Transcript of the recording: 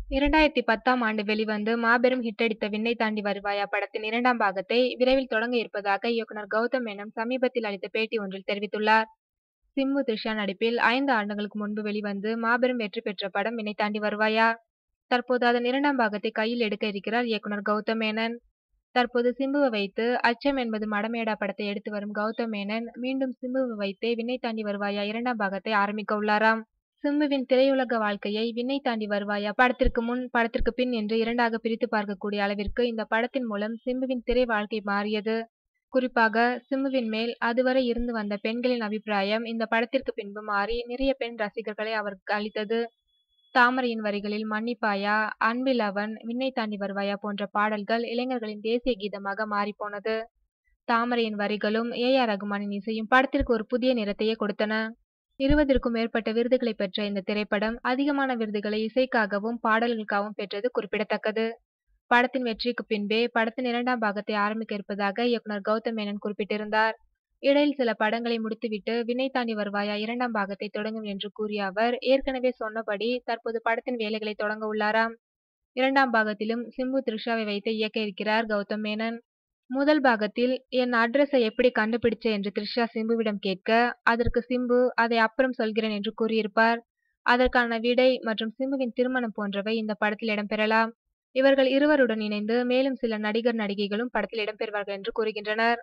2010ஆம் ஆண்டு வெளிவந்து மாபெரும் ஹிட் அடித்த விண்ணை தாண்டி வருவாயா படத்தின் 2ஆம் பாகத்தை விரைவில் தொடங்க இருப்பதாக இயக்குனர் கௌதம் மேனன் சமீபத்தில் அளித்த பேட்டி ஒன்றில் தெரிவித்துள்ளார். சிம்பு, த்ரிஷா நடிப்பில் 5 ஆண்டுகளுக்கு முன்பு வெளிவந்து மாபெரும் வெற்றி பெற்ற படம் விண்ணை தாண்டி வருவாயா. தற்போது அதன் 2ஆம் பாகத்தை கையில் எடுக்க இருக்கிறார் இயக்குனர் கௌதம் மேனன். தற்போது சிம்புவை வைத்து அச்சம் என்பது மடமேடா படத்தை எடுத்து வரும் கௌதம் மேனன் மீண்டும் சிம்புவை வைத்தே விண்ணை தாண்டி வருவாயா 2ஆம் பாகத்தை ஆரம்பிக்க உள்ளாராம். சிம்புவின் திரையுலக வாழ்க்கையை விண்ணை தாண்டி வருவாயா படத்திற்கு முன், படத்திற்கு பின் என்று இரண்டாக பிரித்து பார்க்கக்கூடிய அளவிற்கு இந்த படத்தின் மூலம் சிம்புவின் திரை வாழ்க்கை மாறியது. குறிப்பாக சிம்புவின் மேல் அதுவரை இருந்து வந்த பெண்களின் அபிப்பிராயம் இந்த படத்திற்கு பின்பு மாறி நிறைய பெண் ரசிகர்களை அவருக்கு அளித்தது. தாமரையின் வரிகளில் மன்னிப்பாயா, அன்பில் அவன், விண்ணை தாண்டி வருவாயா போன்ற பாடல்கள் இளைஞர்களின் தேசிய கீதமாக மாறிப்போனது. தாமரையின் வரிகளும் ஏ.ஆர். ரகுமானின் இசையும் படத்திற்கு ஒரு புதிய நிறத்தையே கொடுத்தன. 20க்கும் மேற்பட்ட விருதுகளை பெற்ற இந்த திரைப்படம் அதிகமான விருதுகளை இசைக்காகவும் பாடல்களுக்காகவும் பெற்றது குறிப்பிடத்தக்கது. படத்தின் வெற்றிக்கு பின்பே படத்தின் 2ஆம் பாகத்தை ஆரம்பிக்க இருப்பதாக இயக்குனர் கௌதம் மேனன் குறிப்பிட்டிருந்தார். இடையில் சில படங்களை முடித்துவிட்டு விண்ணை தாண்டி வருவாயா 2ஆம் பாகத்தை தொடங்கும் என்று கூறிய அவர் ஏற்கனவே சொன்னபடி தற்போது படத்தின் வேலைகளை தொடங்க உள்ளாராம். 2ஆம் பாகத்திலும் சிம்பு, த்ரிஷாவை வைத்து இயக்க இருக்கிறார் கௌதம் மேனன். முதல் பாகத்தில் என் அட்ரஸை எப்படி கண்டுபிடிச்ச என்று த்ரிஷா சிம்புவிடம் கேட்க, அதற்கு சிம்பு அதை அப்புறம் சொல்கிறேன் என்று கூறியிருப்பார். அதற்கான விடை மற்றும் சிம்புவின் திருமணம் போன்றவை இந்த படத்தில் இடம்பெறலாம். இவர்கள் இருவருடன் இணைந்து மேலும் சில நடிகர், நடிகைகளும் படத்தில் இடம்பெறுவார்கள் என்று கூறுகின்றனர்.